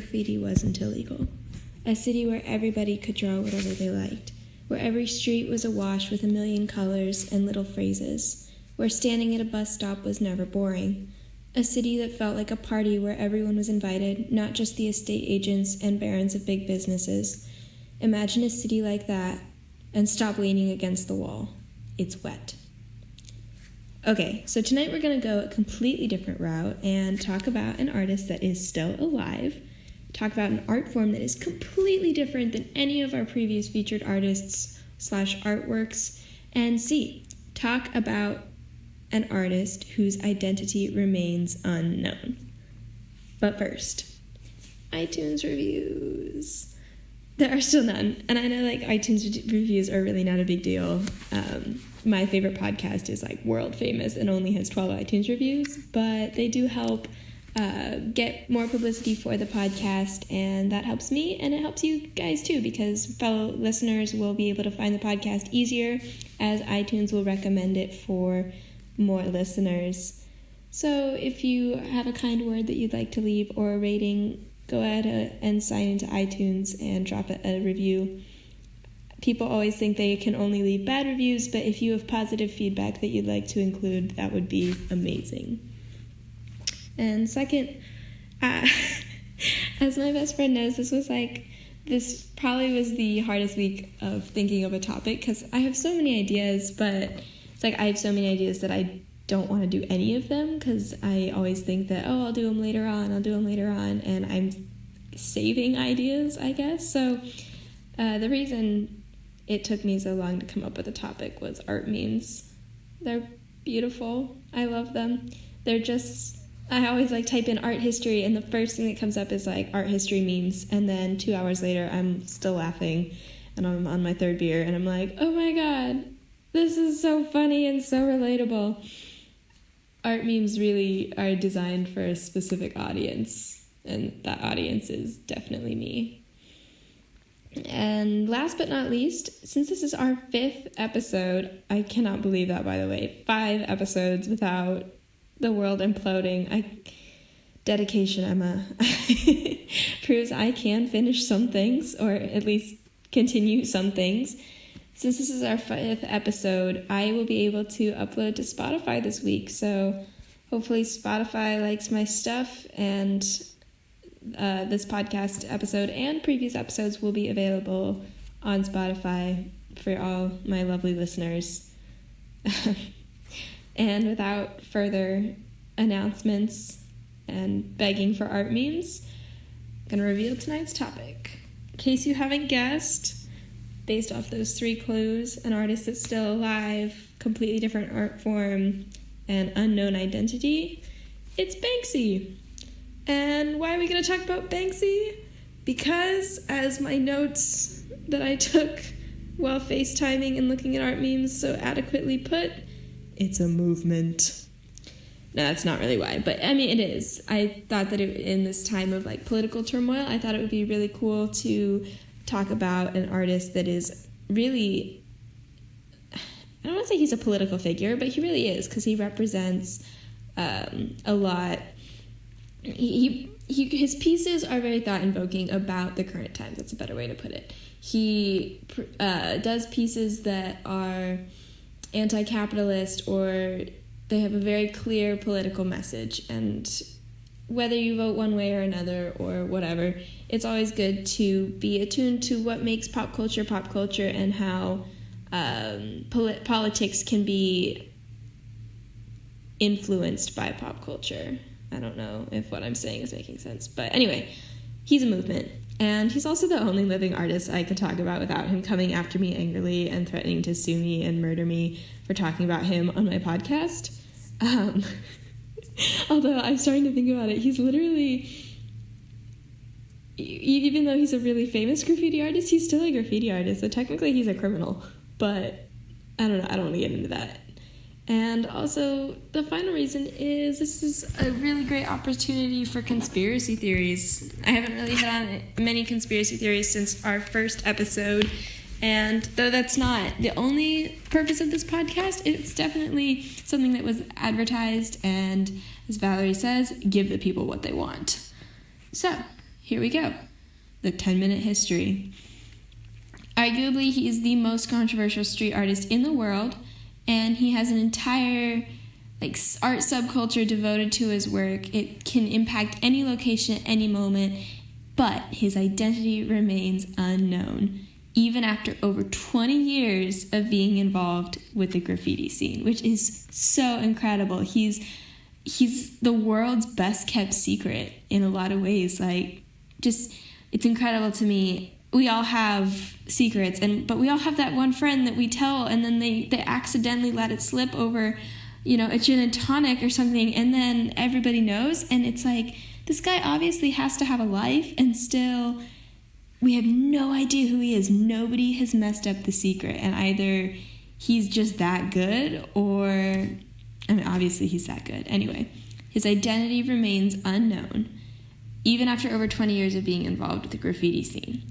graffiti wasn't illegal. A city where everybody could draw whatever they liked, where every street was awash with a million colors and little phrases, where standing at a bus stop was never boring. A city that felt like a party where everyone was invited, not just the estate agents and barons of big businesses. Imagine a city like that, and stop leaning against the wall. It's wet. Okay, so tonight we're going to go a completely different route and talk about an artist that is still alive, talk about an art form that is completely different than any of our previous featured artists/artworks, and talk about an artist whose identity remains unknown. But first, iTunes reviews. There are still none, and I know iTunes reviews are really not a big deal. My favorite podcast is world famous and only has 12 iTunes reviews, but they do help get more publicity for the podcast, and that helps me, and it helps you guys too, because fellow listeners will be able to find the podcast easier as iTunes will recommend it for more listeners. So if you have a kind word that you'd like to leave or a rating, go ahead and sign into iTunes and drop a review. People always think they can only leave bad reviews, but if you have positive feedback that you'd like to include, that would be amazing. And second, as my best friend knows, this probably was the hardest week of thinking of a topic, because I have so many ideas, but I have so many ideas that I don't want to do any of them, because I always think that, I'll do them later on, and I'm saving ideas, I guess. So the reason it took me so long to come up with a topic was art memes. They're beautiful. I love them. I always type in art history, and the first thing that comes up is art history memes, and then 2 hours later I'm still laughing, and I'm on my third beer, and I'm like, oh my god, this is so funny and so relatable. Art memes really are designed for a specific audience, and that audience is definitely me. And last but not least, since this is our 5th episode, I cannot believe that, by the way, 5 episodes without the world imploding. Dedication, Emma, proves I can finish some things, or at least continue some things. Since this is our 5th episode, I will be able to upload to Spotify this week, so hopefully Spotify likes my stuff, and this podcast episode and previous episodes will be available on Spotify for all my lovely listeners. And without further announcements and begging for art memes, I'm going to reveal tonight's topic. In case you haven't guessed, based off those 3 clues, an artist that's still alive, completely different art form, and unknown identity, it's Banksy. And why are we going to talk about Banksy? Because, as my notes that I took while FaceTiming and looking at art memes so adequately put, it's a movement. No, that's not really why, but I mean, it is. I thought that in this time of political turmoil, I thought it would be really cool to talk about an artist that is really, I don't want to say he's a political figure, but he really is, because he represents a lot. His pieces are very thought-invoking about the current times. That's a better way to put it. He does pieces that are anti-capitalist, or they have a very clear political message, and whether you vote one way or another or whatever, it's always good to be attuned to what makes pop culture, and how politics can be influenced by pop culture. I don't know if what I'm saying is making sense, but anyway, he's a movement, and he's also the only living artist I could talk about without him coming after me angrily and threatening to sue me and murder me for talking about him on my podcast. Although I'm starting to think about it, he's literally, even though he's a really famous graffiti artist, he's still a graffiti artist, so technically he's a criminal, but I don't know, I don't want to get into that. And also, the final reason is this is a really great opportunity for conspiracy theories. I haven't really hit on many conspiracy theories since our first episode, and though that's not the only purpose of this podcast, it's definitely something that was advertised, and as Valerie says, give the people what they want. So, here we go. The 10-minute history. Arguably, he is the most controversial street artist in the world, and he has an entire art subculture devoted to his work. It can impact any location at any moment, but his identity remains unknown, even after over 20 years of being involved with the graffiti scene, which is so incredible. He's the world's best kept secret in a lot of ways. It's incredible to me. We all have secrets, but we all have that one friend that we tell, and then they accidentally let it slip over, a gin and tonic or something, and then everybody knows, and it's like, this guy obviously has to have a life, and still, we have no idea who he is. Nobody has messed up the secret, and either he's just that good, or, obviously he's that good. Anyway, his identity remains unknown, even after over 20 years of being involved with the graffiti scene.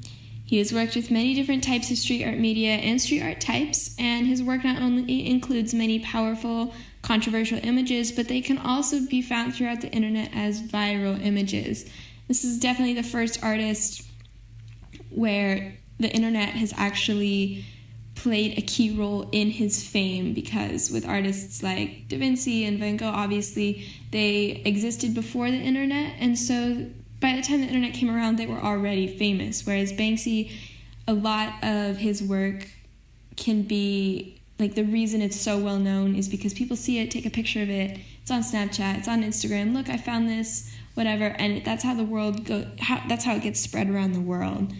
He has worked with many different types of street art media and street art types, and his work not only includes many powerful, controversial images, but they can also be found throughout the internet as viral images. This is definitely the first artist where the internet has actually played a key role in his fame, because with artists like Da Vinci and Van Gogh, obviously, they existed before the internet, and so by the time the internet came around, they were already famous, whereas Banksy, a lot of his work can be, the reason it's so well known is because people see it, take a picture of it, it's on Snapchat, it's on Instagram, look, I found this, whatever, and that's how the world that's how it gets spread around the world.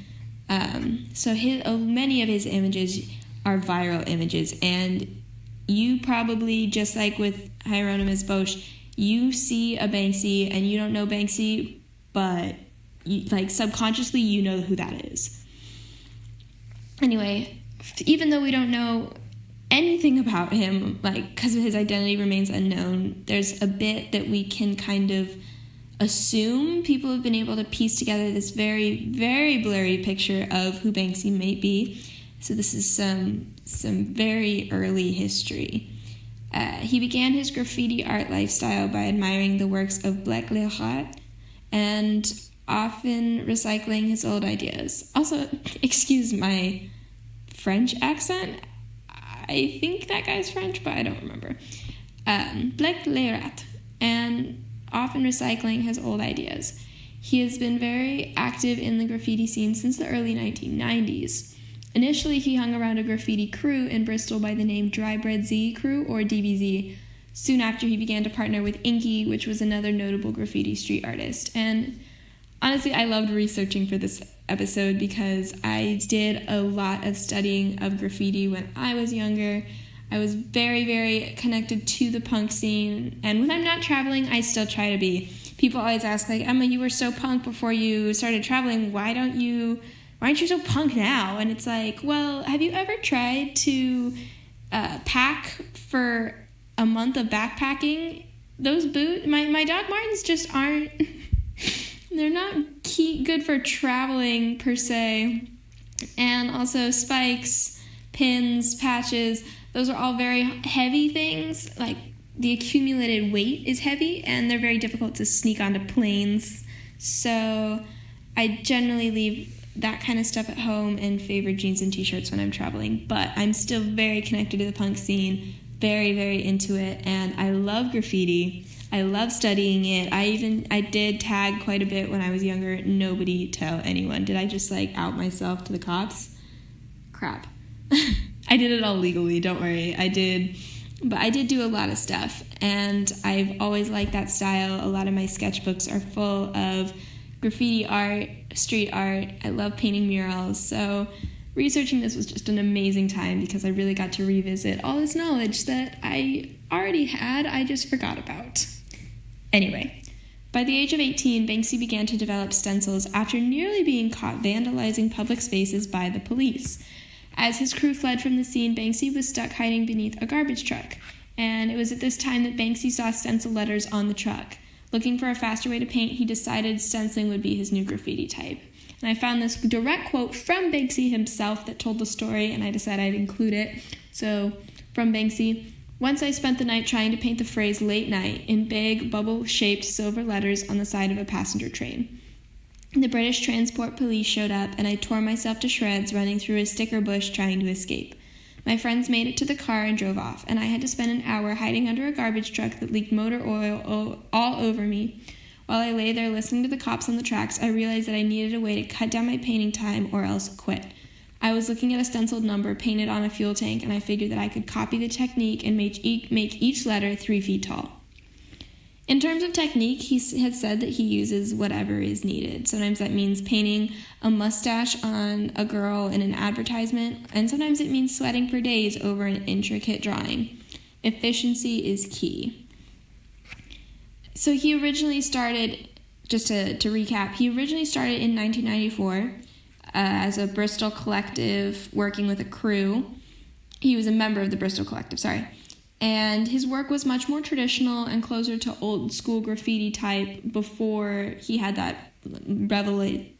So many of his images are viral images, and you probably, just like with Hieronymus Bosch, you see a Banksy and you don't know Banksy, but subconsciously you know who that is. Anyway, even though we don't know anything about him, because his identity remains unknown, there's a bit that we can kind of assume. People have been able to piece together this very, very blurry picture of who Banksy may be. So this is some very early history. He began his graffiti art lifestyle by admiring the works of Blake Lerat and often recycling his old ideas. Also, excuse my French accent. I think that guy's French, but I don't remember. Blake Lerat, and often recycling his old ideas. He has been very active in the graffiti scene since the early 1990s. Initially, he hung around a graffiti crew in Bristol by the name Dry Bread Z Crew, or DBZ. Soon after, he began to partner with Inky, which was another notable graffiti street artist. And honestly, I loved researching for this episode because I did a lot of studying of graffiti when I was younger. I was very, very connected to the punk scene, and when I'm not traveling, I still try to be. People always ask, Emma, you were so punk before you started traveling, why aren't you so punk now? And it's well, have you ever tried to pack for a month of backpacking? Those boots, my Doc Martens just aren't, they're not good for traveling per se. And also spikes, pins, patches, those are all very heavy things. The accumulated weight is heavy, and they're very difficult to sneak onto planes. So I generally leave that kind of stuff at home and favor jeans and t-shirts when I'm traveling. But I'm still very connected to the punk scene, very, very into it, and I love graffiti. I love studying it. I did tag quite a bit when I was younger. Nobody tell anyone. Did I just out myself to the cops? Crap. I did it all legally, don't worry. I did do a lot of stuff, and I've always liked that style. A lot of my sketchbooks are full of graffiti art, street art. I love painting murals, so researching this was just an amazing time because I really got to revisit all this knowledge that I already had, I just forgot about. Anyway, by the age of 18, Banksy began to develop stencils after nearly being caught vandalizing public spaces by the police. As his crew fled from the scene, Banksy was stuck hiding beneath a garbage truck, and it was at this time that Banksy saw stencil letters on the truck. Looking for a faster way to paint, he decided stenciling would be his new graffiti type. And I found this direct quote from Banksy himself that told the story, and I decided I'd include it. So, from Banksy, "Once I spent the night trying to paint the phrase late night in big, bubble-shaped silver letters on the side of a passenger train. The British transport police showed up, and I tore myself to shreds running through a sticker bush trying to escape. My friends made it to the car and drove off, and I had to spend an hour hiding under a garbage truck that leaked motor oil all over me. While I lay there listening to the cops on the tracks, I realized that I needed a way to cut down my painting time or else quit. I was looking at a stenciled number painted on a fuel tank, and I figured that I could copy the technique and make each letter 3 feet tall. In terms of technique, he had said that he uses whatever is needed. Sometimes that means painting a mustache on a girl in an advertisement, and sometimes it means sweating for days over an intricate drawing. Efficiency is key. So he originally started, just to recap, he originally started in 1994 as a Bristol collective working with a crew. He was a member of the Bristol collective, And his work was much more traditional and closer to old school graffiti type before he had that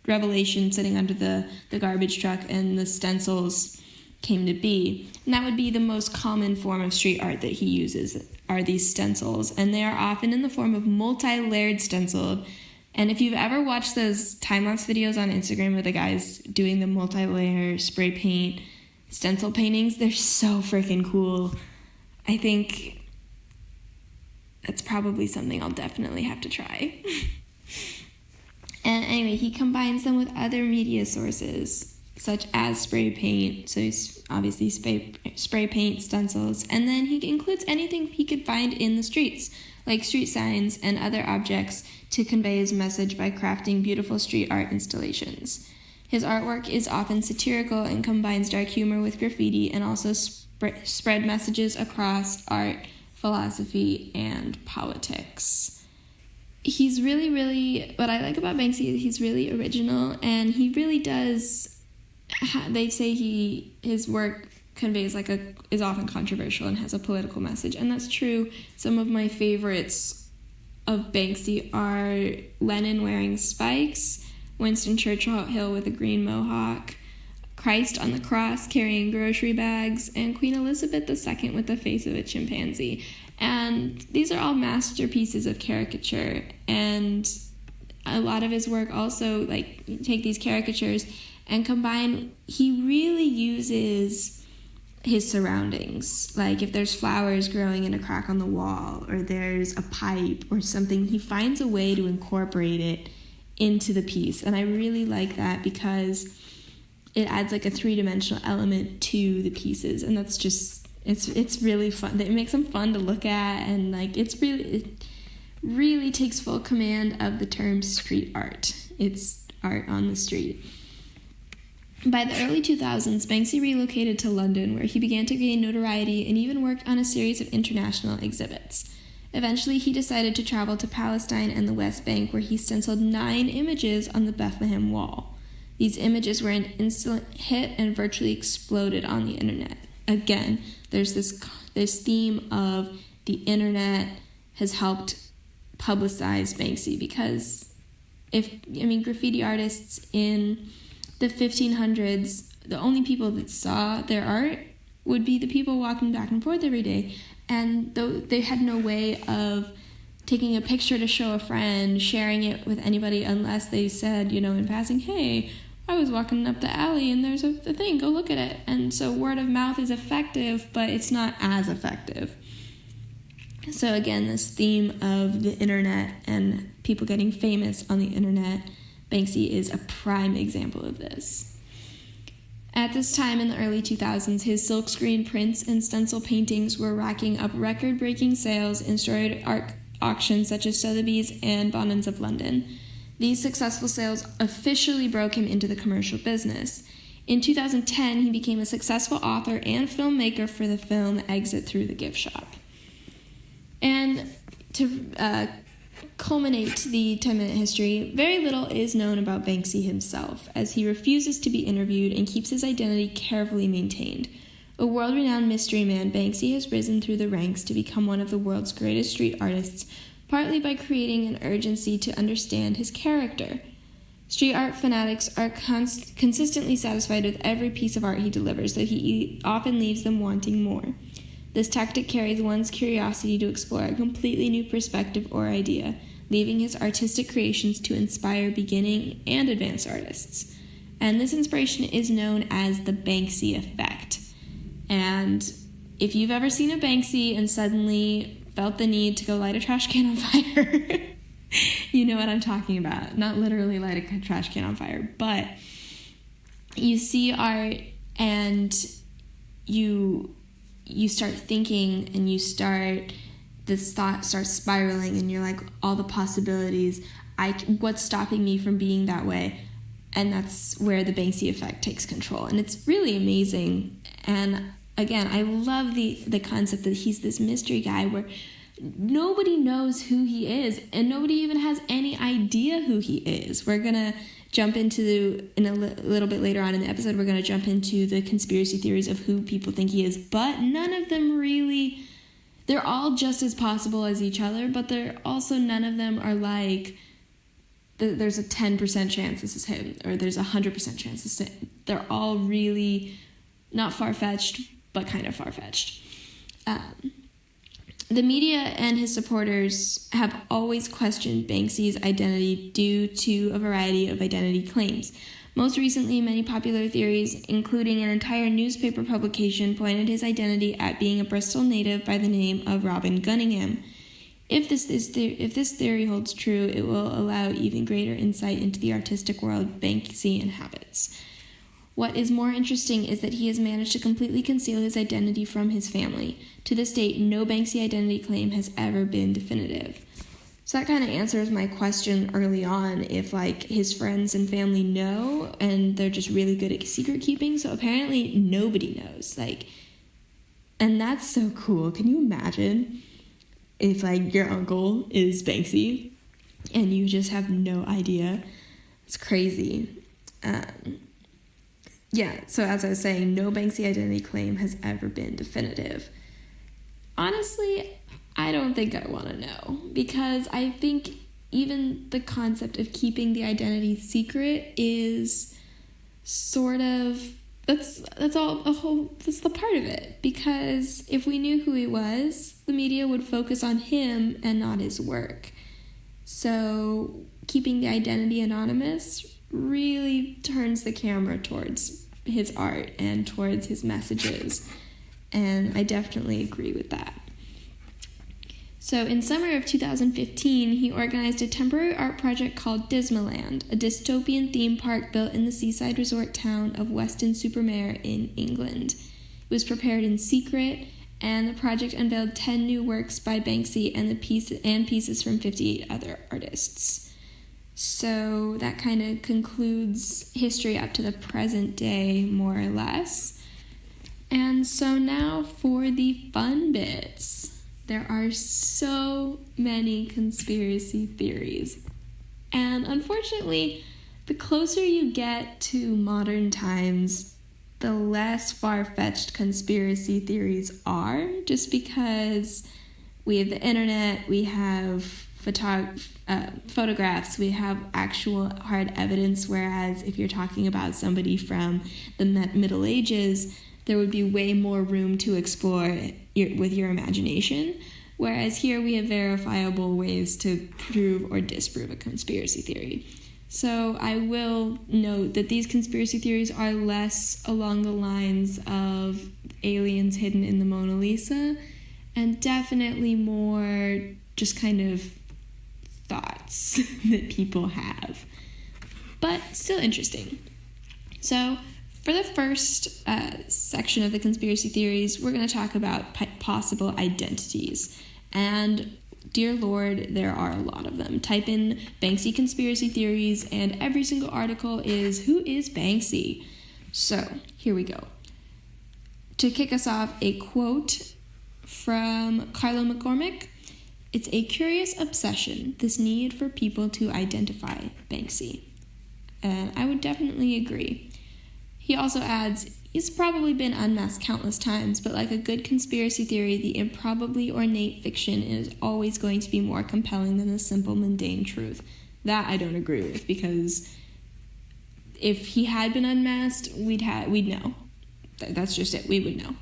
revelation sitting under the garbage truck and the stencils came to be. And that would be the most common form of street art that he uses are these stencils. And they are often in the form of multi-layered stenciled. And if you've ever watched those time-lapse videos on Instagram of the guys doing the multi-layer spray paint stencil paintings, they're so freaking cool. I think that's probably something I'll definitely have to try. And anyway, he combines them with other media sources, such as spray paint. So he's obviously spray paint, stencils, and then he includes anything he could find in the streets, like street signs and other objects, to convey his message by crafting beautiful street art installations. His artwork is often satirical and combines dark humor with graffiti and also spread messages across art, philosophy, and politics. He's really, what I like about Banksy is he's really original, and he really does, they say his work conveys is often controversial and has a political message, and that's true. Some of my favorites of Banksy are Lenin wearing spikes, Winston Churchill with a green mohawk, Christ on the cross carrying grocery bags, and Queen Elizabeth II with the face of a chimpanzee. And these are all masterpieces of caricature, and a lot of his work also take these caricatures and combine. He really uses his surroundings, like if there's flowers growing in a crack on the wall or there's a pipe or something, he finds a way to incorporate it into the piece. And I really like that because it adds a 3-dimensional element to the pieces, and that's just it's really fun. It makes them fun to look at, and it really takes full command of the term street art. It's art on the street. By the early 2000s, Banksy relocated to London, where he began to gain notoriety and even worked on a series of international exhibits. Eventually, he decided to travel to Palestine and the West Bank, where he stenciled 9 images on the Bethlehem Wall. These images were an instant hit and virtually exploded on the internet. Again, there's this theme of the internet has helped publicize Banksy, because graffiti artists in the 1500s, the only people that saw their art would be the people walking back and forth every day. And though they had no way of taking a picture to show a friend, sharing it with anybody, unless they said, in passing, hey, I was walking up the alley and there's a thing, go look at it. And so word of mouth is effective, but it's not as effective. So again, this theme of the internet and people getting famous on the internet, Banksy is a prime example of this. At this time in the early 2000s, his silkscreen prints and stencil paintings were racking up record-breaking sales in storied art auctions such as Sotheby's and Bonhams of London. These successful sales officially broke him into the commercial business. In 2010, he became a successful author and filmmaker for the film Exit Through the Gift Shop. And to culminate the 10-minute history, very little is known about Banksy himself, as he refuses to be interviewed and keeps his identity carefully maintained. A world-renowned mystery man, Banksy has risen through the ranks to become one of the world's greatest street artists, partly by creating an urgency to understand his character. Street art fanatics are consistently satisfied with every piece of art he delivers, though he often leaves them wanting more. This tactic carries one's curiosity to explore a completely new perspective or idea, leaving his artistic creations to inspire beginning and advanced artists. And this inspiration is known as the Banksy effect. And if you've ever seen a Banksy and suddenly felt the need to go light a trash can on fire, you know what I'm talking about. Not literally light a trash can on fire, but you see art and you start thinking, and this thought starts spiraling, and you're like, all the possibilities, what's stopping me from being that way? And that's where the Banksy effect takes control. And it's really amazing. And again, I love the concept that he's this mystery guy where nobody knows who he is, and nobody even has any idea who he is. We're going to jump into, in a little bit later on in the episode, we're going to jump into the conspiracy theories of who people think he is, but none of them really, they're all just as possible as each other, but they're also, none of them are like, there's a 10% chance this is him, or there's a 100% chance this is him. They're all really not far-fetched, but kind of far-fetched. The media and his supporters have always questioned Banksy's identity due to a variety of identity claims. Most recently, many popular theories, including an entire newspaper publication, pointed his identity at being a Bristol native by the name of Robin Gunningham. If this theory holds true, it will allow even greater insight into the artistic world Banksy inhabits. What is more interesting is that he has managed to completely conceal his identity from his family. To this date, no Banksy identity claim has ever been definitive. So that kind of answers my question early on, if like his friends and family know and they're just really good at secret keeping. So apparently nobody knows. And that's so cool. Can you imagine if like your uncle is Banksy and you just have no idea? It's crazy. Yeah, so as I was saying, no Banksy identity claim has ever been definitive. Honestly, I don't think I want to know, because I think even the concept of keeping the identity secret is sort of, that's the part of it, because if we knew who he was, the media would focus on him and not his work. So keeping the identity anonymous really turns the camera towards his art and towards his messages, and I definitely agree with that. So in summer of 2015, he organized a temporary art project called Dismaland, a dystopian theme park built in the seaside resort town of Weston-super-Mare in England. It was prepared in secret, and the project unveiled 10 new works by Banksy and pieces from 58 other artists. So that kind of concludes history up to the present day, more or less. And so now for the fun bits. There are so many conspiracy theories. And unfortunately, the closer you get to modern times, the less far-fetched conspiracy theories are, just because we have the internet, we have photographs, we have actual hard evidence, whereas if you're talking about somebody from the Middle Ages, there would be way more room to explore with your imagination, whereas here we have verifiable ways to prove or disprove a conspiracy theory. So I will note that these conspiracy theories are less along the lines of aliens hidden in the Mona Lisa, and definitely more just kind of thoughts that people have, but still interesting. So for the first section of the conspiracy theories, we're going to talk about possible identities. And dear Lord, there are a lot of them. Type in Banksy conspiracy theories, and every single article is, who is Banksy? So here we go. To kick us off, a quote from Carlo McCormick. It's a curious obsession, this need for people to identify Banksy. And I would definitely agree. He also adds, he's probably been unmasked countless times, but like a good conspiracy theory, the improbably ornate fiction is always going to be more compelling than the simple mundane truth. That I don't agree with, because if he had been unmasked, we'd know. That's just it. We would know.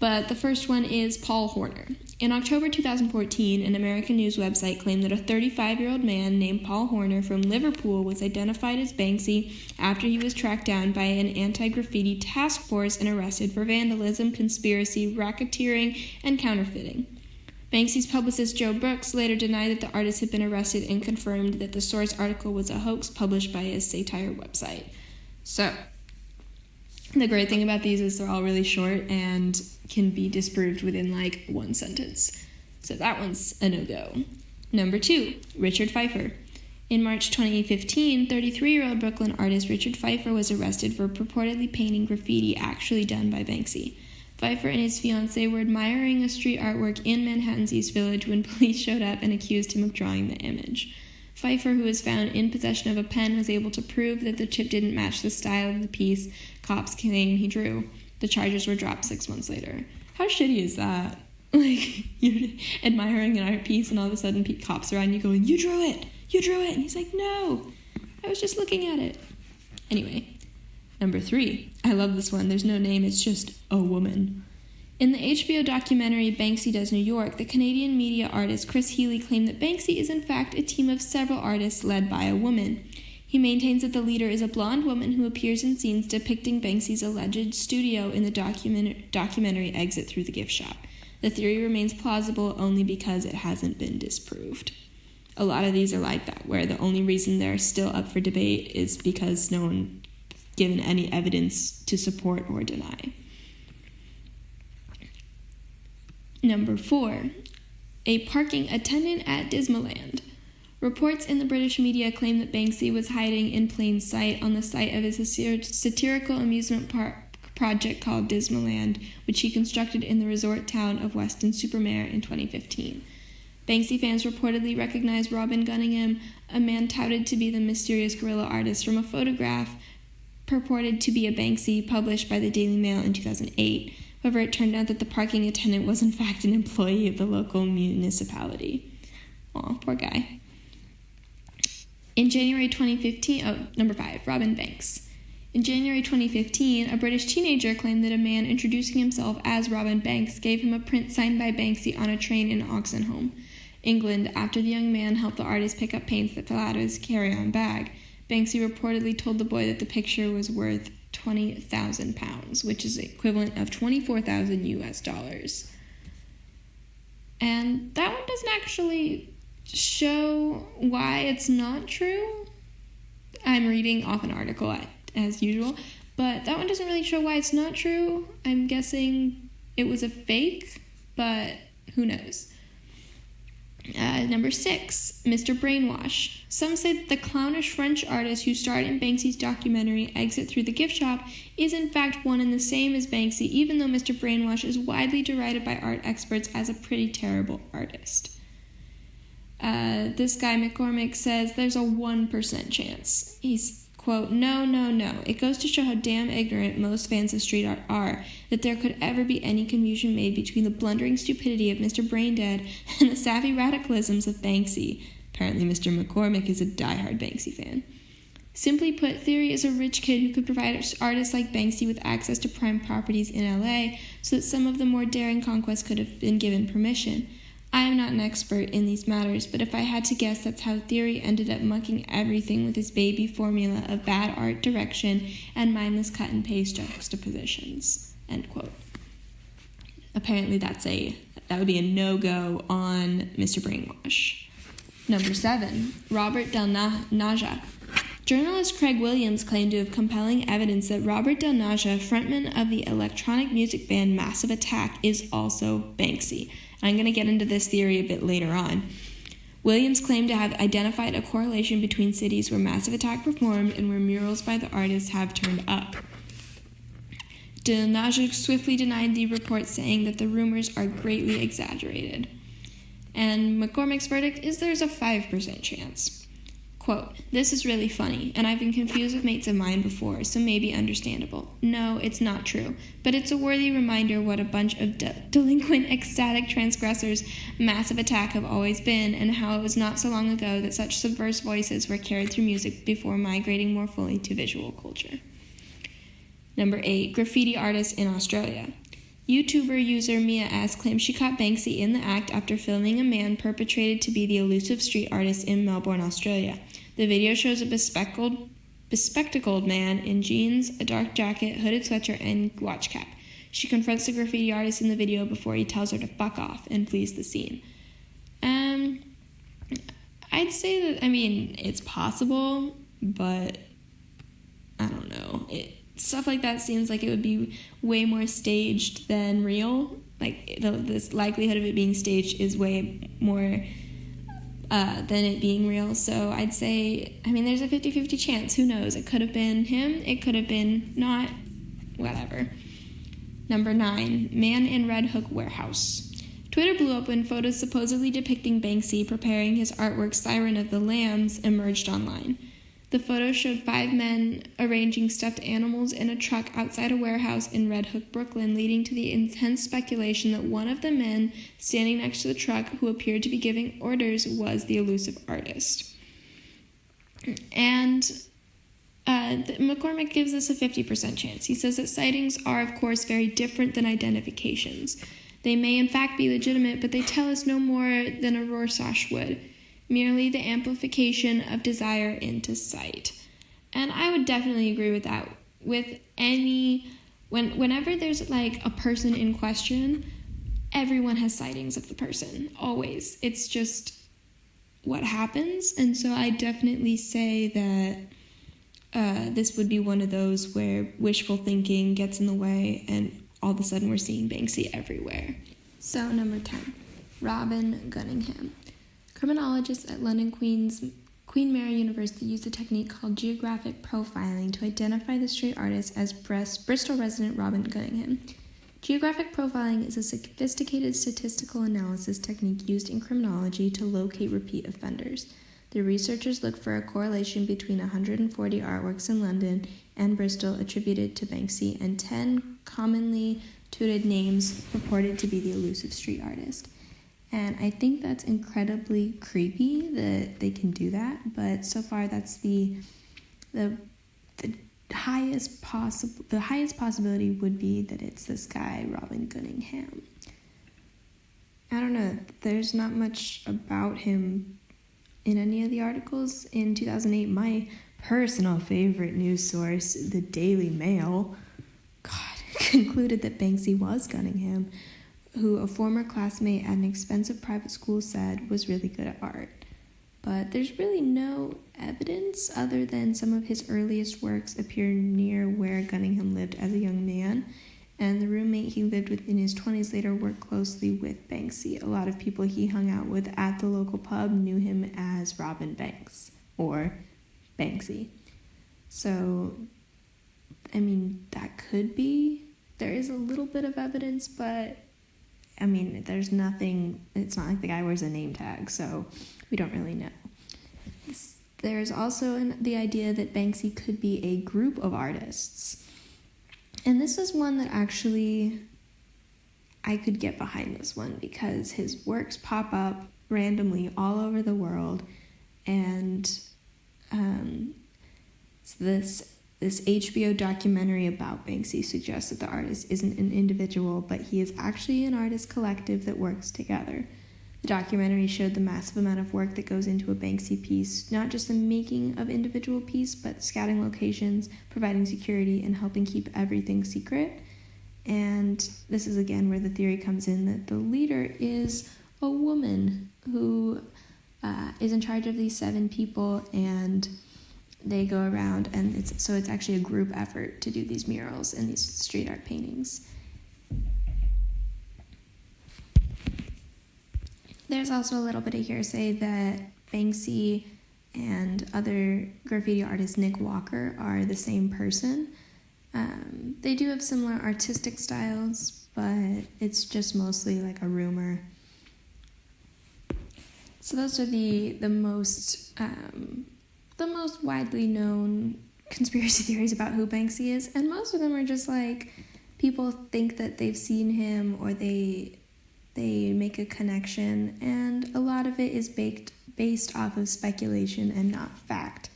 But the first one is Paul Horner. In October 2014, an American news website claimed that a 35-year-old man named Paul Horner from Liverpool was identified as Banksy after he was tracked down by an anti-graffiti task force and arrested for vandalism, conspiracy, racketeering, and counterfeiting. Banksy's publicist Joe Brooks later denied that the artist had been arrested and confirmed that the source article was a hoax published by a satire website. So, the great thing about these is they're all really short and can be disproved within like one sentence. So that one's a no-go. Number 2, Richard Pfeiffer. In March 2015, 33-year-old Brooklyn artist Richard Pfeiffer was arrested for purportedly painting graffiti actually done by Banksy. Pfeiffer and his fiancée were admiring a street artwork in Manhattan's East Village when police showed up and accused him of drawing the image. Pfeiffer, who was found in possession of a pen, was able to prove that the chip didn't match the style of the piece cops claim he drew. The charges were dropped 6 months later. How shitty is that? Like, you're admiring an art piece and all of a sudden cops are on you going, you drew it! You drew it! And he's like, no! I was just looking at it. Anyway, number 3. I love this one. There's no name, it's just a woman. In the HBO documentary Banksy Does New York, the Canadian media artist Chris Healy claimed that Banksy is in fact a team of several artists led by a woman. He maintains that the leader is a blonde woman who appears in scenes depicting Banksy's alleged studio in the documentary Exit Through the Gift Shop. The theory remains plausible only because it hasn't been disproved. A lot of these are like that, where the only reason they're still up for debate is because no one given any evidence to support or deny. Number 4, a parking attendant at Disneyland. Reports in the British media claim that Banksy was hiding in plain sight on the site of his satirical amusement park project called Disneyland, which he constructed in the resort town of Weston-super-Mare in 2015. Banksy fans reportedly recognized Robin Gunningham, a man touted to be the mysterious guerrilla artist, from a photograph purported to be a Banksy published by the Daily Mail in 2008. However, it turned out that the parking attendant was in fact an employee of the local municipality. Aw, poor guy. In January 2015, number 5, Robin Banks. In January 2015, a British teenager claimed that a man introducing himself as Robin Banks gave him a print signed by Banksy on a train in Oxenholme, England, after the young man helped the artist pick up paints that fell out of his carry-on bag. Banksy reportedly told the boy that the picture was worth £20,000, which is the equivalent of $24,000 US. And that one doesn't actually show why it's not true. I'm reading off an article as usual, but that one doesn't really show why it's not true. I'm guessing it was a fake, but who knows. Number 6, Mr. Brainwash. Some say that the clownish French artist who starred in Banksy's documentary Exit Through the Gift Shop is in fact one and the same as Banksy, even though Mr. Brainwash is widely derided by art experts as a pretty terrible artist. This guy, McCormick, says there's a 1% chance. He's, quote, no. It goes to show how damn ignorant most fans of street art are, that there could ever be any confusion made between the blundering stupidity of Mr. Braindead and the savvy radicalisms of Banksy. Apparently Mr. McCormick is a diehard Banksy fan. Simply put, Theory is a rich kid who could provide artists like Banksy with access to prime properties in LA so that some of the more daring conquests could have been given permission. I am not an expert in these matters, but if I had to guess, that's how Theory ended up mucking everything with his baby formula of bad art direction and mindless cut-and-paste juxtapositions. End quote. Apparently that would be a no-go on Mr. Brainwash. Number 7, Robert Del Naja. Journalist Craig Williams claimed to have compelling evidence that Robert Del Naja, frontman of the electronic music band Massive Attack, is also Banksy. I'm going to get into this theory a bit later on. Williams claimed to have identified a correlation between cities where Massive Attack performed and where murals by the artists have turned up. Del Naja swiftly denied the report, saying that the rumors are greatly exaggerated. And McCormick's verdict is there's a 5% chance. Quote, this is really funny, and I've been confused with mates of mine before, so maybe understandable. No, it's not true, but it's a worthy reminder what a bunch of delinquent, ecstatic transgressors Massive Attack have always been, and how it was not so long ago that such subversive voices were carried through music before migrating more fully to visual culture. Number 8, graffiti artists in Australia. YouTuber user Mia S. claims she caught Banksy in the act after filming a man perpetrated to be the elusive street artist in Melbourne, Australia. The video shows a bespectacled man in jeans, a dark jacket, hooded sweatshirt, and watch cap. She confronts the graffiti artist in the video before he tells her to fuck off and flees the scene. I'd say that, it's possible, but I don't know. Stuff like that seems like it would be way more staged than real. Like, this likelihood of it being staged is way more than it being real. So I'd say, there's a 50-50 chance. Who knows? It could have been him. It could have been not. Whatever. Number 9, man in Red Hook warehouse. Twitter blew up when photos supposedly depicting Banksy preparing his artwork Siren of the Lambs emerged online. The photos showed 5 men arranging stuffed animals in a truck outside a warehouse in Red Hook, Brooklyn, leading to the intense speculation that one of the men standing next to the truck, who appeared to be giving orders, was the elusive artist. And McCormick gives this a 50% chance. He says that sightings are, of course, very different than identifications. They may, in fact, be legitimate, but they tell us no more than a Rorschach would. Merely the amplification of desire into sight. And I would definitely agree with that. Whenever there's like a person in question, everyone has sightings of the person, always. It's just what happens. And so I definitely say that this would be one of those where wishful thinking gets in the way and all of a sudden we're seeing Banksy everywhere. So number 10, Robin Gunningham. Criminologists at London Queen Mary University use a technique called geographic profiling to identify the street artist as Bristol resident Robin Gunningham. Geographic profiling is a sophisticated statistical analysis technique used in criminology to locate repeat offenders. The researchers look for a correlation between 140 artworks in London and Bristol attributed to Banksy and 10 commonly tutored names purported to be the elusive street artist. And I think that's incredibly creepy that they can do that, but so far that's the highest possibility would be that it's this guy, Robin Gunningham. I don't know, there's not much about him in any of the articles. In 2008, my personal favorite news source, the Daily Mail, concluded that Banksy was Gunningham, who a former classmate at an expensive private school said was really good at art. But there's really no evidence other than some of his earliest works appear near where Gunningham lived as a young man, and the roommate he lived with in his 20s later worked closely with Banksy. A lot of people he hung out with at the local pub knew him as Robin Banks, or Banksy. So, that could be. There is a little bit of evidence, but there's nothing, it's not like the guy wears a name tag, so we don't really know. There's also the idea that Banksy could be a group of artists. And this is one that actually I could get behind this one because his works pop up randomly all over the world. And this HBO documentary about Banksy suggests that the artist isn't an individual, but he is actually an artist collective that works together. The documentary showed the massive amount of work that goes into a Banksy piece, not just the making of individual piece, but scouting locations, providing security, and helping keep everything secret. And this is again where the theory comes in that the leader is a woman who is in charge of these 7 people, and they go around, and it's actually a group effort to do these murals and these street art paintings. There's also a little bit of hearsay that Banksy and other graffiti artist Nick Walker are the same person. They do have similar artistic styles, but it's just mostly like a rumor. So those are the most widely known conspiracy theories about who Banksy is, and most of them are just like people think that they've seen him or they make a connection, and a lot of it is based off of speculation and not fact.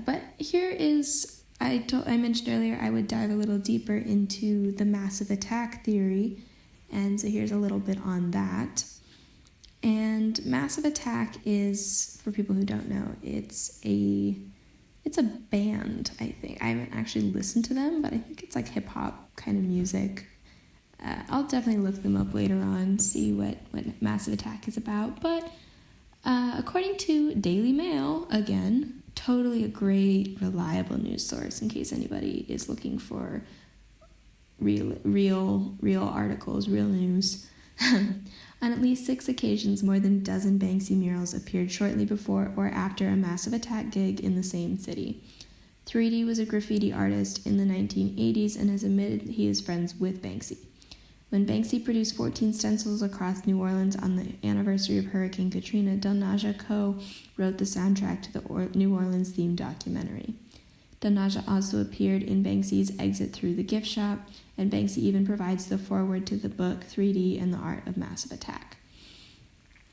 But here is I mentioned earlier I would dive a little deeper into the massive attack theory, and so here's a little bit on that. And massive attack is, for people who don't know, it's a band, I think. I haven't actually listened to them, but I think it's like hip-hop kind of music. I'll definitely look them up later on, see what Massive Attack is about. But according to Daily Mail, again, totally a great, reliable news source in case anybody is looking for real articles, real news. On at least 6 occasions, more than a dozen Banksy murals appeared shortly before or after a Massive Attack gig in the same city. 3D was a graffiti artist in the 1980s and has admitted he is friends with Banksy. When Banksy produced 14 stencils across New Orleans on the anniversary of Hurricane Katrina, Donaja co-wrote the soundtrack to the New Orleans-themed documentary. Donaja also appeared in Banksy's Exit Through the Gift Shop, and Banksy even provides the foreword to the book 3D and the Art of Massive Attack.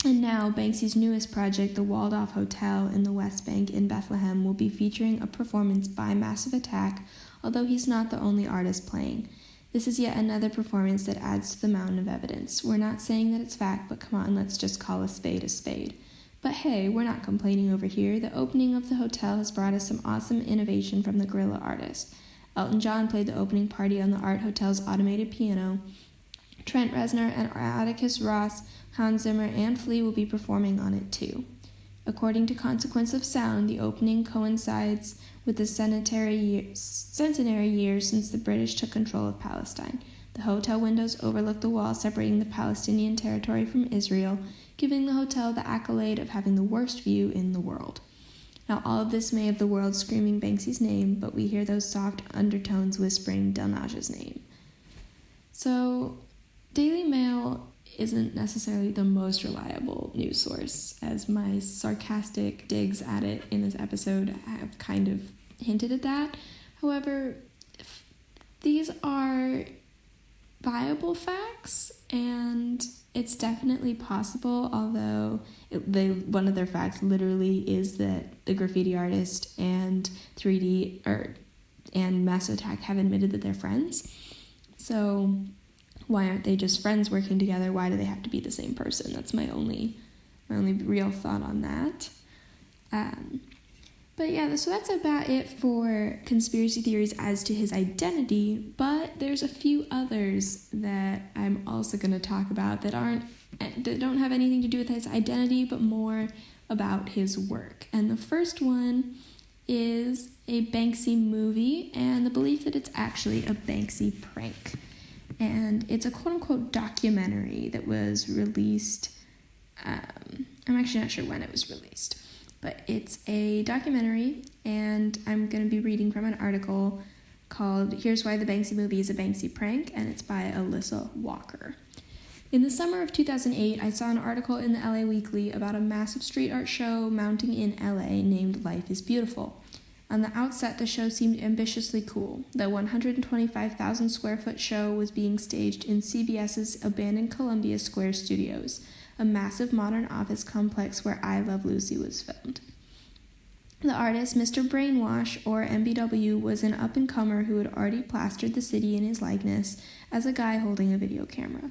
And now, Banksy's newest project, the Waldorf Hotel in the West Bank in Bethlehem, will be featuring a performance by Massive Attack, although he's not the only artist playing. This is yet another performance that adds to the mountain of evidence. We're not saying that it's fact, but come on, let's just call a spade a spade. But hey, we're not complaining over here. The opening of the hotel has brought us some awesome innovation from the guerrilla artist. Elton John played the opening party on the Art Hotel's automated piano. Trent Reznor and Atticus Ross, Hans Zimmer, and Flea will be performing on it too. According to Consequence of Sound, the opening coincides with the centenary year since the British took control of Palestine. The hotel windows overlook the wall separating the Palestinian territory from Israel, giving the hotel the accolade of having the worst view in the world. Now, all of this may have the world screaming Banksy's name, but we hear those soft undertones whispering Donaja's name. So, Daily Mail isn't necessarily the most reliable news source, as my sarcastic digs at it in this episode have kind of hinted at that. However, these are viable facts, and it's definitely possible, although one of their facts literally is that the graffiti artist and 3D and Massive Attack have admitted that they're friends. So why aren't they just friends working together? Why do they have to be the same person? That's my only real thought on that. But yeah, so that's about it for conspiracy theories as to his identity, but there's a few others that I'm also going to talk about that don't have anything to do with his identity, but more about his work. And the first one is a Banksy movie and the belief that it's actually a Banksy prank. And it's a quote-unquote documentary that was released, I'm actually not sure when it was released, but it's a documentary, and I'm going to be reading from an article called Here's Why the Banksy Movie is a Banksy Prank, and it's by Alyssa Walker. In the summer of 2008, I saw an article in the LA Weekly about a massive street art show mounting in LA named Life is Beautiful. On the outset, the show seemed ambitiously cool. The 125,000 square foot show was being staged in CBS's abandoned Columbia Square studios, a massive modern office complex where I Love Lucy was filmed. The artist, Mr. Brainwash, or MBW, was an up-and-comer who had already plastered the city in his likeness as a guy holding a video camera.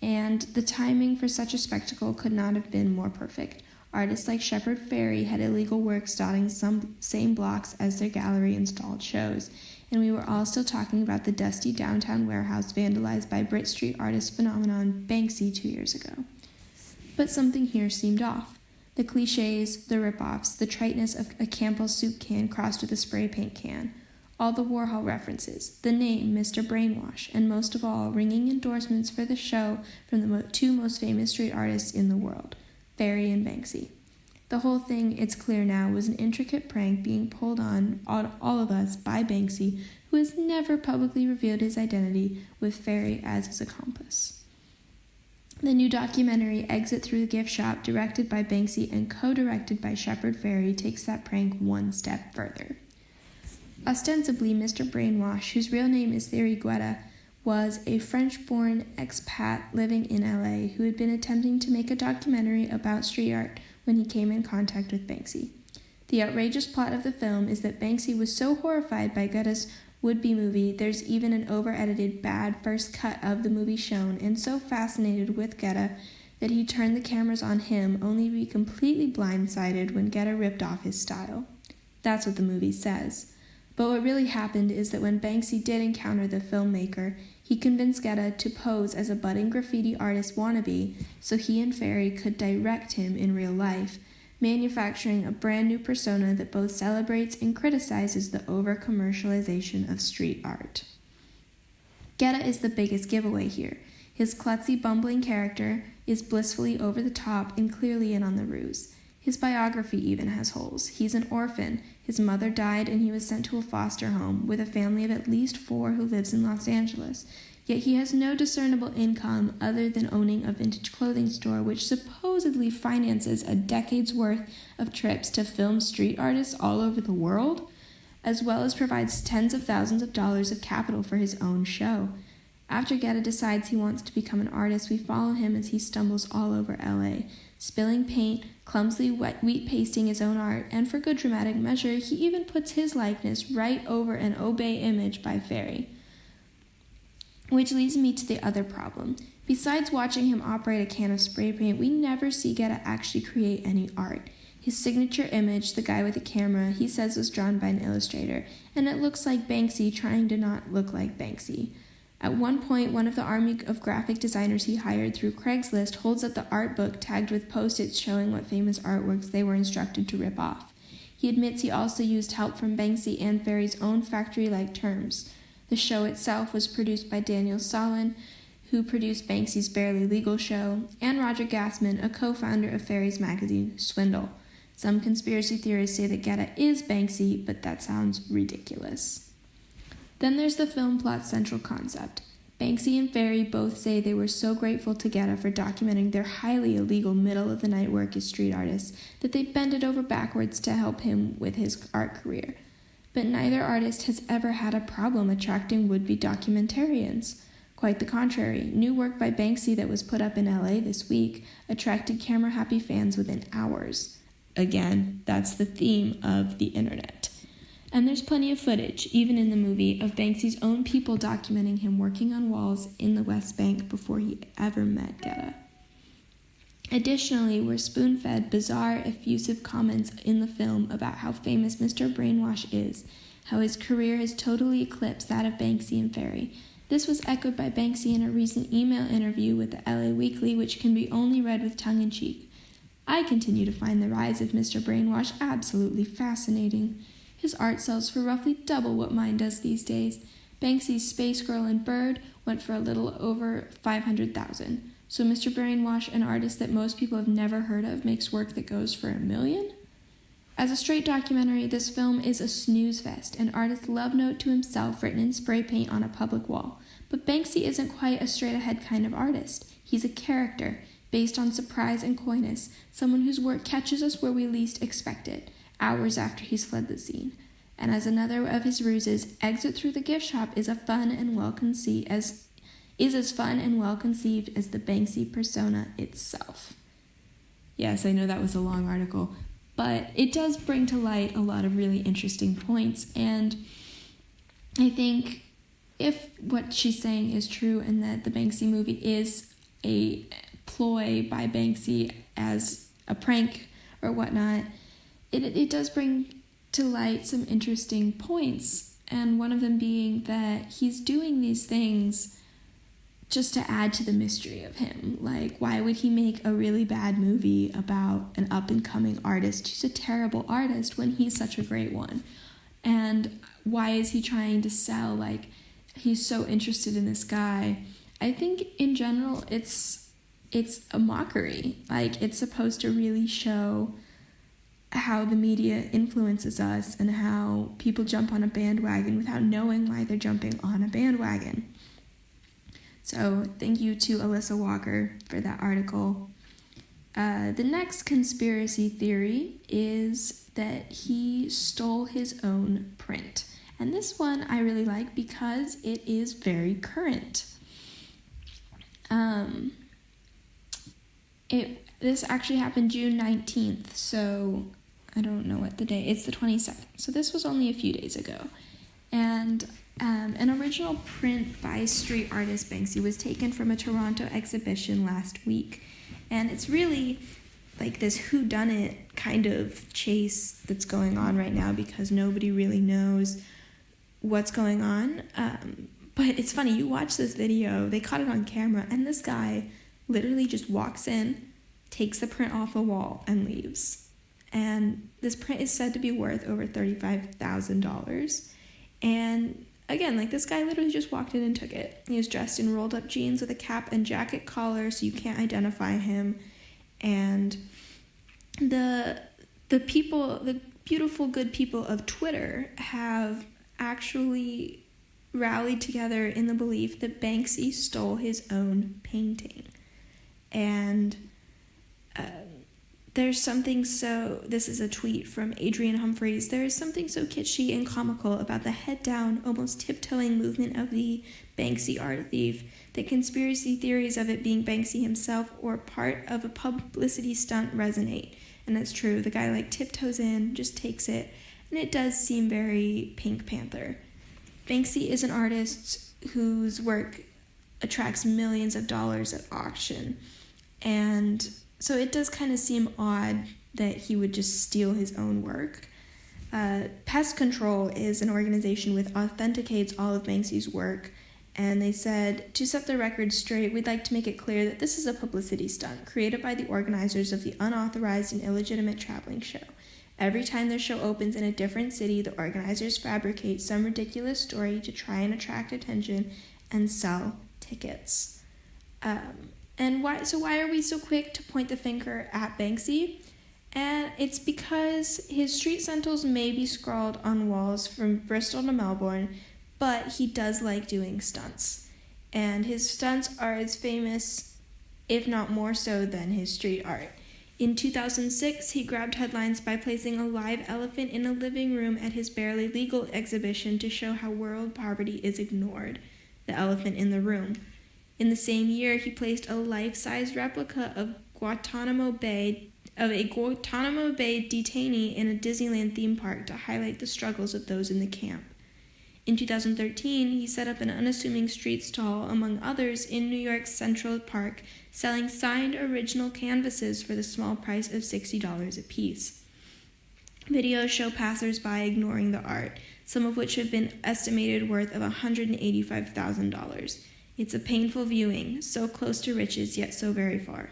And the timing for such a spectacle could not have been more perfect. Artists like Shepard Fairey had illegal works dotting some same blocks as their gallery installed shows, and we were all still talking about the dusty downtown warehouse vandalized by Brit Street artist phenomenon Banksy 2 years ago. But something here seemed off. The cliches, the rip-offs, the triteness of a Campbell's soup can crossed with a spray paint can, all the Warhol references, the name Mr. Brainwash, and most of all, ringing endorsements for the show from the two most famous street artists in the world, Fairey and Banksy. The whole thing, it's clear now, was an intricate prank being pulled on all of us by Banksy, who has never publicly revealed his identity, with Fairey as his accomplice. The new documentary, Exit Through the Gift Shop, directed by Banksy and co-directed by Shepard Fairey, takes that prank one step further. Ostensibly, Mr. Brainwash, whose real name is Thierry Guetta, was a French-born expat living in LA who had been attempting to make a documentary about street art when he came in contact with Banksy. The outrageous plot of the film is that Banksy was so horrified by Gutta's would-be movie, there's even an over-edited bad first cut of the movie shown, and so fascinated with Guetta that he turned the cameras on him, only to be completely blindsided when Guetta ripped off his style. That's what the movie says. But what really happened is that when Banksy did encounter the filmmaker, he convinced Guetta to pose as a budding graffiti artist wannabe so he and Ferry could direct him in real life, manufacturing a brand new persona that both celebrates and criticizes the over-commercialization of street art. Guetta is the biggest giveaway here. His klutzy, bumbling character is blissfully over the top and clearly in on the ruse. His biography even has holes. He's an orphan. His mother died and he was sent to a foster home with a family of at least 4 who lives in Los Angeles. Yet he has no discernible income other than owning a vintage clothing store which supposedly finances a decade's worth of trips to film street artists all over the world, as well as provides tens of thousands of dollars of capital for his own show. After Guetta decides he wants to become an artist, we follow him as he stumbles all over LA, spilling paint, clumsily wheat pasting his own art, and for good dramatic measure, he even puts his likeness right over an Obey image by Ferry. Which leads me to the other problem. Besides watching him operate a can of spray paint, we never see Guetta actually create any art. His signature image, the guy with the camera, he says was drawn by an illustrator, and it looks like Banksy trying to not look like Banksy. At one point, one of the army of graphic designers he hired through Craigslist holds up the art book tagged with post-its showing what famous artworks they were instructed to rip off. He admits he also used help from Banksy and Ferry's own factory-like terms. The show itself was produced by Daniel Solon, who produced Banksy's barely legal show, and Roger Gassman, a co-founder of Ferry's magazine, Swindle. Some conspiracy theorists say that Guetta is Banksy, but that sounds ridiculous. Then there's the film plot's central concept. Banksy and Ferry both say they were so grateful to Guetta for documenting their highly illegal middle-of-the-night work as street artists that they bend it over backwards to help him with his art career. But neither artist has ever had a problem attracting would-be documentarians. Quite the contrary, new work by Banksy that was put up in LA this week attracted camera-happy fans within hours. Again, that's the theme of the internet. And there's plenty of footage, even in the movie, of Banksy's own people documenting him working on walls in the West Bank before he ever met Guetta. Additionally, we're spoon-fed bizarre, effusive comments in the film about how famous Mr. Brainwash is, how his career has totally eclipsed that of Banksy and Ferry. This was echoed by Banksy in a recent email interview with the LA Weekly, which can be only read with tongue-in-cheek. I continue to find the rise of Mr. Brainwash absolutely fascinating. His art sells for roughly double what mine does these days. Banksy's Space Girl and Bird went for a little over $500,000. So Mr. Brainwash, an artist that most people have never heard of, makes work that goes for $1 million? As a straight documentary, this film is a snooze fest, an artist's love note to himself written in spray paint on a public wall. But Banksy isn't quite a straight-ahead kind of artist. He's a character, based on surprise and coyness, someone whose work catches us where we least expect it, hours after he's fled the scene. And as another of his ruses, exit through the gift shop is as fun and well conceived as the Banksy persona itself. Yes, I know that was a long article, but it does bring to light a lot of really interesting points, and I think if what she's saying is true and that the Banksy movie is a ploy by Banksy as a prank or whatnot, it does bring to light some interesting points, and one of them being that he's doing these things just to add to the mystery of him. Like, why would he make a really bad movie about an up-and-coming artist who's a terrible artist when he's such a great one? And why is he trying to sell, like, he's so interested in this guy? I think, in general, it's a mockery. Like, it's supposed to really show how the media influences us and how people jump on a bandwagon without knowing why they're jumping on a bandwagon. So thank you to Alyssa Walker for that article. The next conspiracy theory is that he stole his own print. And this one I really like because it is very current. This actually happened June 19th, so I don't know what the day, it's the 22nd. So this was only a few days ago. And an original print by street artist Banksy was taken from a Toronto exhibition last week. And it's really like this whodunit kind of chase that's going on right now because nobody really knows what's going on. But it's funny, you watch this video, they caught it on camera, and this guy literally just walks in, takes the print off the wall, and leaves. And this print is said to be worth over $35,000. And again, like, this guy literally just walked in and took it. He was dressed in rolled up jeans with a cap and jacket collar, so you can't identify him. And the people, the beautiful good people of Twitter have actually rallied together in the belief that Banksy stole his own painting. And there's something so, this is a tweet from Adrian Humphreys, there is something so kitschy and comical about the head-down, almost tiptoeing movement of the Banksy art thief that conspiracy theories of it being Banksy himself or part of a publicity stunt resonate. And that's true, the guy like tiptoes in, just takes it, and it does seem very Pink Panther. Banksy is an artist whose work attracts millions of dollars at auction, and so it does kind of seem odd that he would just steal his own work. Pest Control is an organization which authenticates all of Banksy's work, and they said, to set the record straight, we'd like to make it clear that this is a publicity stunt created by the organizers of the unauthorized and illegitimate traveling show. Every time their show opens in a different city, the organizers fabricate some ridiculous story to try and attract attention and sell tickets. And why are we so quick to point the finger at Banksy? And it's because his street sentinels may be scrawled on walls from Bristol to Melbourne, but he does like doing stunts. And his stunts are as famous, if not more so, than his street art. In 2006, he grabbed headlines by placing a live elephant in a living room at his Barely Legal exhibition to show how world poverty is ignored. The elephant in the room. In the same year, he placed a life-size replica of a Guantanamo Bay detainee in a Disneyland theme park to highlight the struggles of those in the camp. In 2013, he set up an unassuming street stall, among others, in New York's Central Park, selling signed original canvases for the small price of $60 apiece. Videos show passers-by ignoring the art, some of which have been estimated worth of $185,000. It's a painful viewing, so close to riches, yet so very far.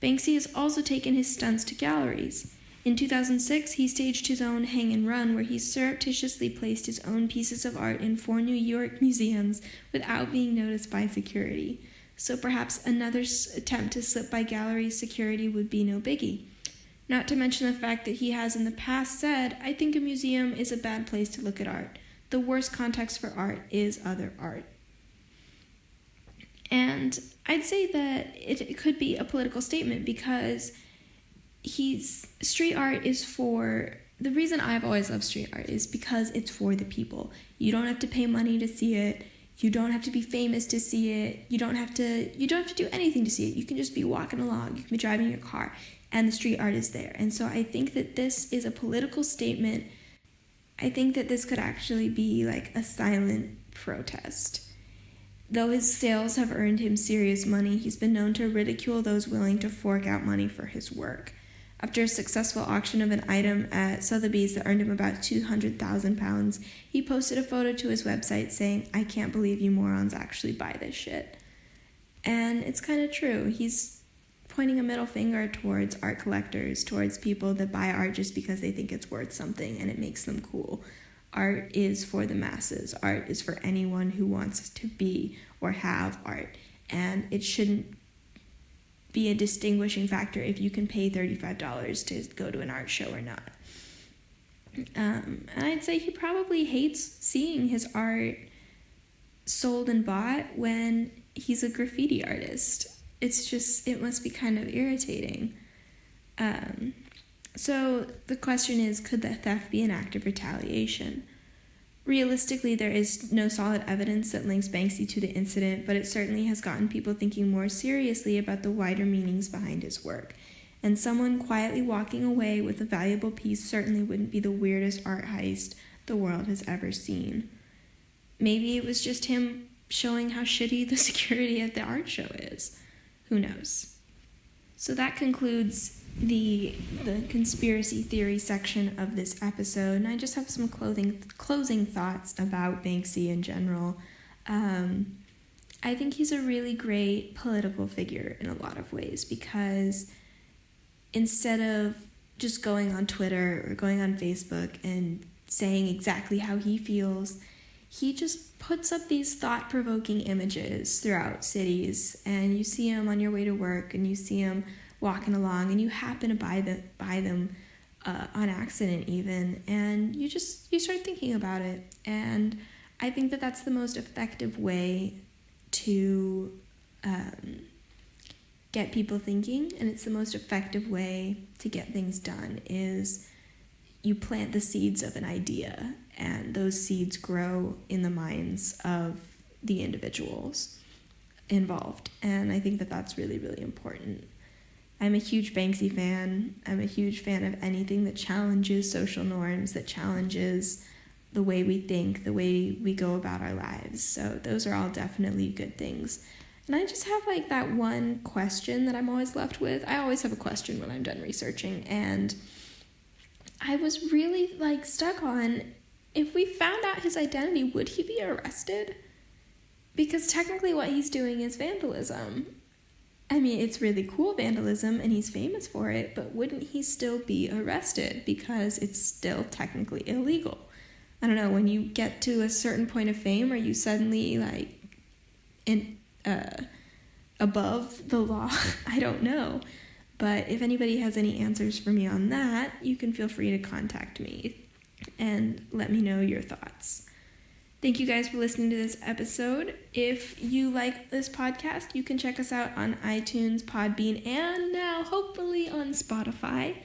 Banksy has also taken his stunts to galleries. In 2006, he staged his own hang and run, where he surreptitiously placed his own pieces of art in 4 New York museums without being noticed by security. So perhaps another attempt to slip by gallery security would be no biggie. Not to mention the fact that he has in the past said, I think a museum is a bad place to look at art. The worst context for art is other art. And I'd say that it could be a political statement because street art is for, the reason I've always loved street art is because it's for the people. You don't have to pay money to see it. You don't have to be famous to see it. You don't have to do anything to see it. You can just be walking along. You can be driving your car and the street art is there. And so I think that this is a political statement. I think that this could actually be like a silent protest. Though his sales have earned him serious money, he's been known to ridicule those willing to fork out money for his work. After a successful auction of an item at Sotheby's that earned him about £200,000, he posted a photo to his website saying, I can't believe you morons actually buy this shit. And it's kind of true. He's pointing a middle finger towards art collectors, towards people that buy art just because they think it's worth something and it makes them cool. Art is for the masses. Art is for anyone who wants to be or have art. And it shouldn't be a distinguishing factor if you can pay $35 to go to an art show or not. And I'd say he probably hates seeing his art sold and bought when he's a graffiti artist. It must be kind of irritating. So the question is, could the theft be an act of retaliation? Realistically, there is no solid evidence that links Banksy to the incident, but it certainly has gotten people thinking more seriously about the wider meanings behind his work. and someone quietly walking away with a valuable piece certainly wouldn't be the weirdest art heist the world has ever seen. Maybe it was just him showing how shitty the security at the art show is. Who knows? So that concludes the conspiracy theory section of this episode, and I just have some closing thoughts about Banksy in general. I think he's a really great political figure in a lot of ways, because instead of just going on Twitter or going on Facebook and saying exactly how he feels, he just puts up these thought-provoking images throughout cities, and you see him on your way to work, and you see him walking along, and you happen to buy them on accident even, and you start thinking about it. And I think that that's the most effective way to get people thinking, and it's the most effective way to get things done, is you plant the seeds of an idea, and those seeds grow in the minds of the individuals involved. And I think that that's really, really important. I'm a huge Banksy fan. I'm a huge fan of anything that challenges social norms, that challenges the way we think, the way we go about our lives. So those are all definitely good things. And I just have like that one question that I'm always left with. I always have a question when I'm done researching, and I was really like stuck on, if we found out his identity, would he be arrested? Because technically what he's doing is vandalism. I mean, it's really cool vandalism, and he's famous for it, but wouldn't he still be arrested because it's still technically illegal? I don't know, when you get to a certain point of fame, are you suddenly like above the law? I don't know. But if anybody has any answers for me on that, you can feel free to contact me and let me know your thoughts. Thank you guys for listening to this episode. If you like this podcast, you can check us out on iTunes, Podbean, and now hopefully on Spotify.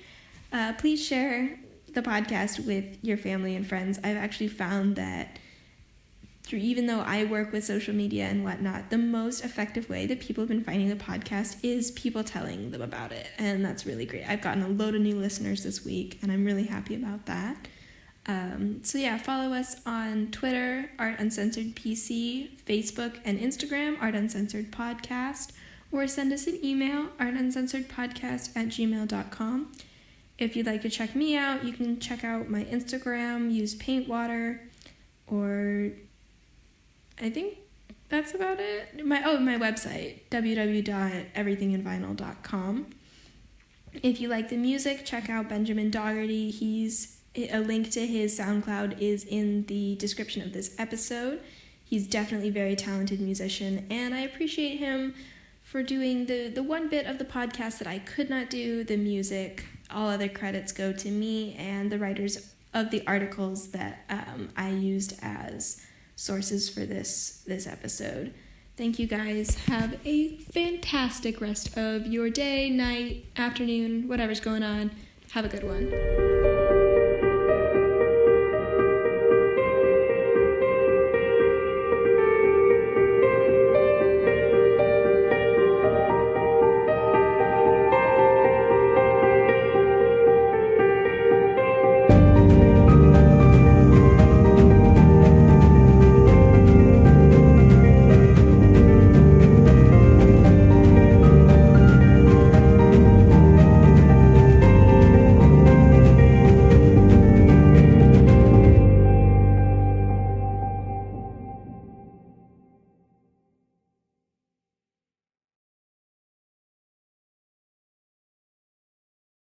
Please share the podcast with your family and friends. I've actually found that even though I work with social media and whatnot, the most effective way that people have been finding the podcast is people telling them about it. And that's really great. I've gotten a load of new listeners this week, and I'm really happy about that. So yeah, follow us on Twitter, Art Uncensored PC, Facebook and Instagram, Art Uncensored Podcast, or send us an email, artuncensoredpodcast@gmail.com. If you'd like to check me out, you can check out my Instagram, use Paintwater, or I think that's about it. My website, www.everythinginvinyl.com. If you like the music, check out Ben Dougherty. A link to his Soundcloud is in the description of this episode. He's definitely a very talented musician, and I appreciate him for doing the one bit of the podcast that I could not do, the music. All other credits go to me and the writers of the articles that I used as sources for this episode. Thank you guys. Have a fantastic rest of your day, night, afternoon, whatever's going on. Have a good one.